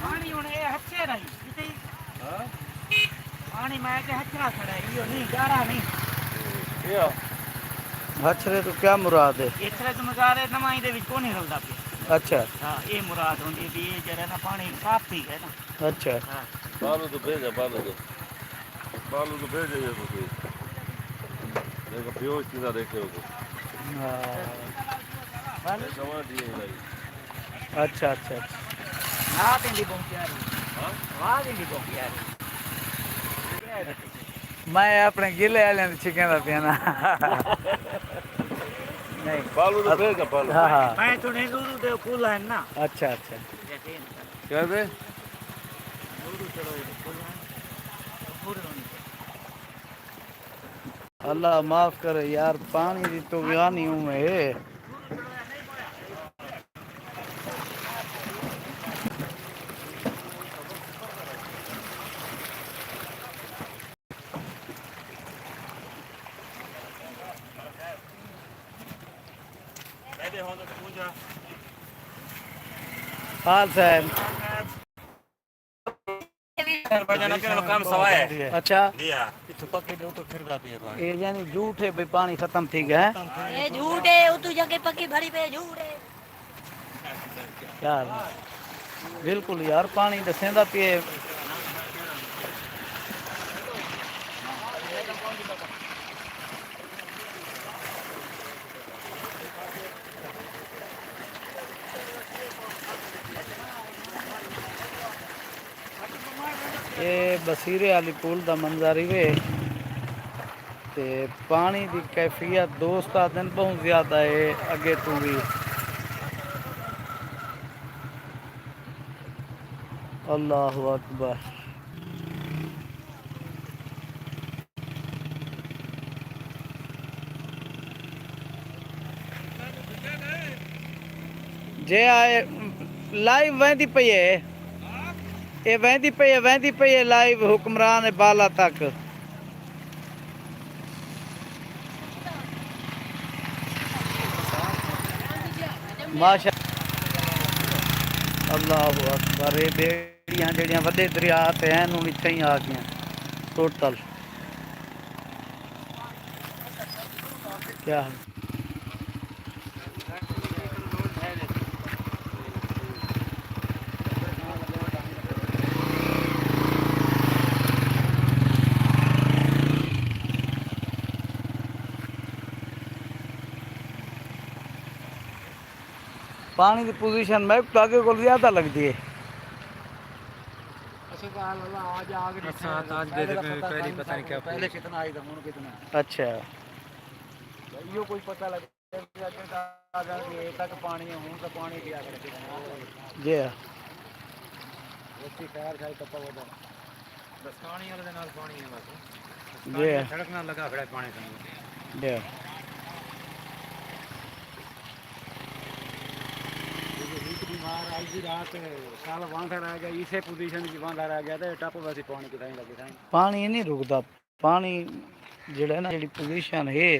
पानी हुन ए हच्चे रही इते हां पानी मैं के हचरा खड़ा है यो नहीं गारा नहीं यो हचरे तो क्या मुराद है? इतरे तो मजारे नमाई दे विच कोनी रलदा पे। अच्छा हां ये मुराद होंदी भी ये जरा ना पानी साफ थी है ना। अच्छा हां बालू तो भेजा बालू तो भेजे ये तो देखो बेहोश सीधा देखे हो हाँ समझ दिए भाई अच्छा अच्छा अच्छा ना देंदी बोंकियारी हां वाह देंदी बोंकियारी मैं अपने गिले वाले छिकेंदा पिया ना नहीं बालू तो भेजा बालू हाँ हाँ मैं तो नहीं दूर दे कूल है ना। अच्छा अच्छा क्या दे दूर चलो ये कूल है पूरे होनी अल्लाह माफ करे यार पानी की तो गानी हूँ मैं हाल साहब अच्छा ये यानी झूठ है भाई पानी खत्म थी गया है ये झूठ है वो तू जगह पक्की भरी पे झूठ है यार बिल्कुल यार पानी दसेंदा पिए ये बसीरे वाली पुल का मंजर ही वे ते पानी की कैफियत दोस्त दिन बहुत ज़्यादा है अगे तू भी अल्लाह अकबर जे आए लाइव वहदी पई है ये वहदी पई है लाइव हुक्मरान बाला तक माशा अल्लाह अकबर ये बेड़ियां जड़ियां वड्डे दरिया ते हैं नूं इत्थे ही आ गई टोटल क्या है पानी की पोजीशन में आगे को ज़्यादा लगती है पहले कितना आई था मुन कितना अच्छा यो कोई पता लग ये तक पानी है हूं तो पानी दिया करके जी उसकी खैर खाई कपा वदा बस पानी वाले नाल पानी है बस जी सड़क ना लगा खड़ा पानी से जी बीमार आज की रात साल बांधा रह गया इसे पोजीशन की बांधा रह गया तो टप वैसे पानी कितना ही लगे था पानी नहीं रुकता पानी जड़ा ना जी पोजीशन है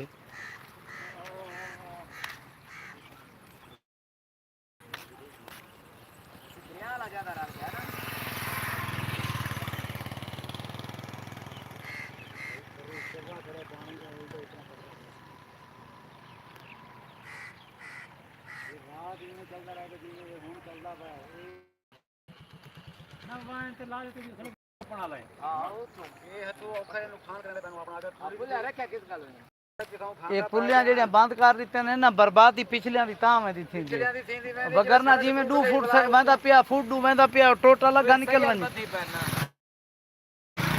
ये पुलियां जेड़ियां बंद कर दिते ने ना बर्बादी पिछलियां दी तां में दी थी वगरना जिवें 2 फुट से वेंदा पिया फुट डू वेंदा पिया टोटल लगा निकल वनी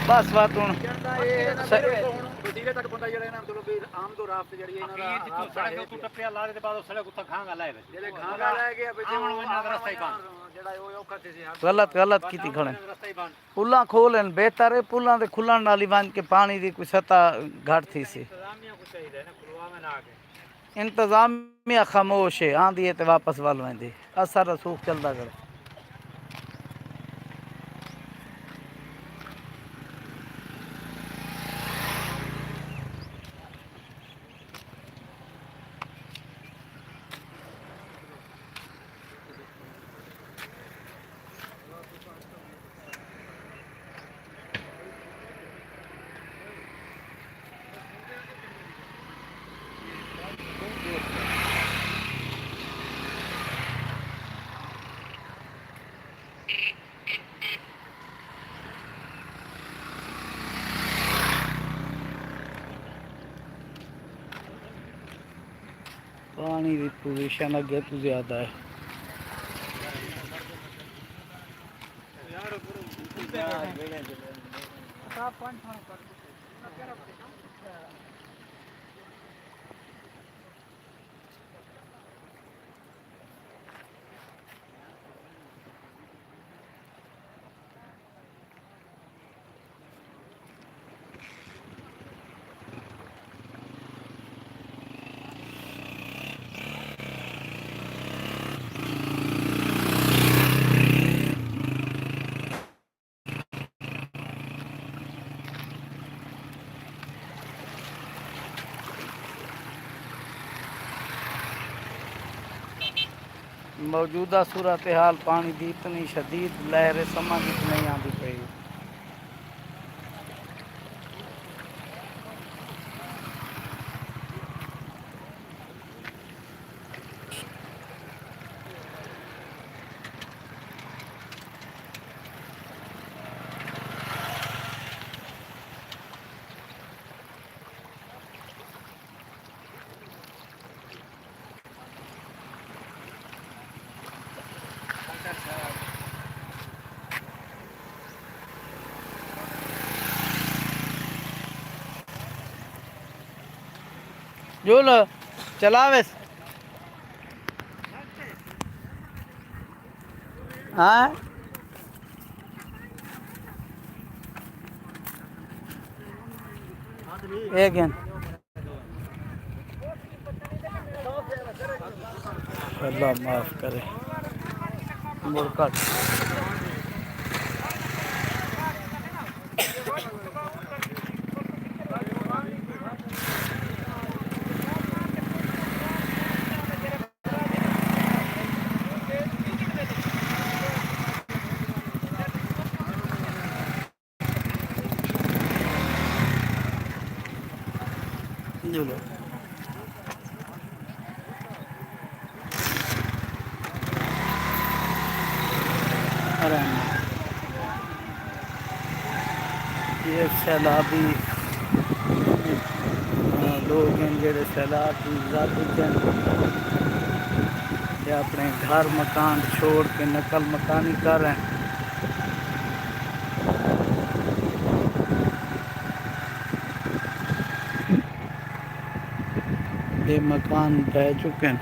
बस बात हुन तक बंदा जेड़ा ना मतलब भी आम दो रास्ते जेड़ी इना दा सड़क तो टप्पिया ला दे बाद सड़क उता खांगा लाए जेड़े खांगा लाए गया बे जो रास्ता ही बंद जेड़ा ओ औखा थे गलत कीती खड़े पुल्ला खोलन बेहतर है पुल्ला ते खुलन नाली बन के पानी दी कोई सतह घट थी सी इंतजामिया खामोश है आंदी है ते वापस वाल वेंदी असर रसूख चलदा करे पानी की पोजीशन अगे तो ज्यादा है। मौजूदा सूरत हाल पानी की इतनी शदीद लहरें समझ नहीं आती पई। जो लो चलावे हाँ एक अल्लाह माफ करे मुर्का लो ये सैलाबी लोग हैं जेडे सैलाब की अपने घर मकान छोड़ के नकल मकानी कर रहे हैं। ये मकान बह चुके हैं।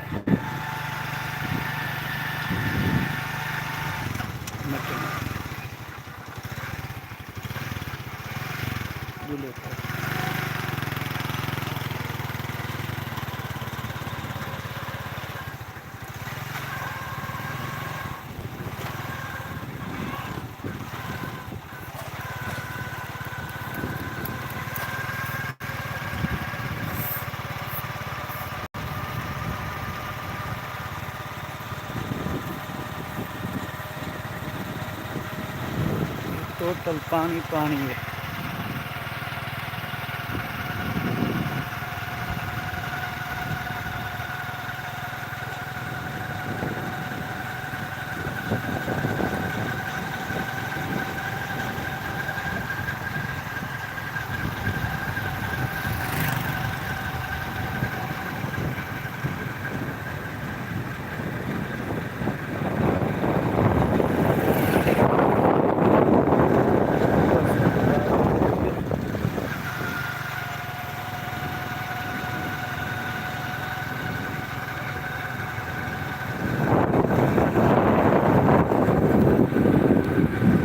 टोटल पानी पानी है।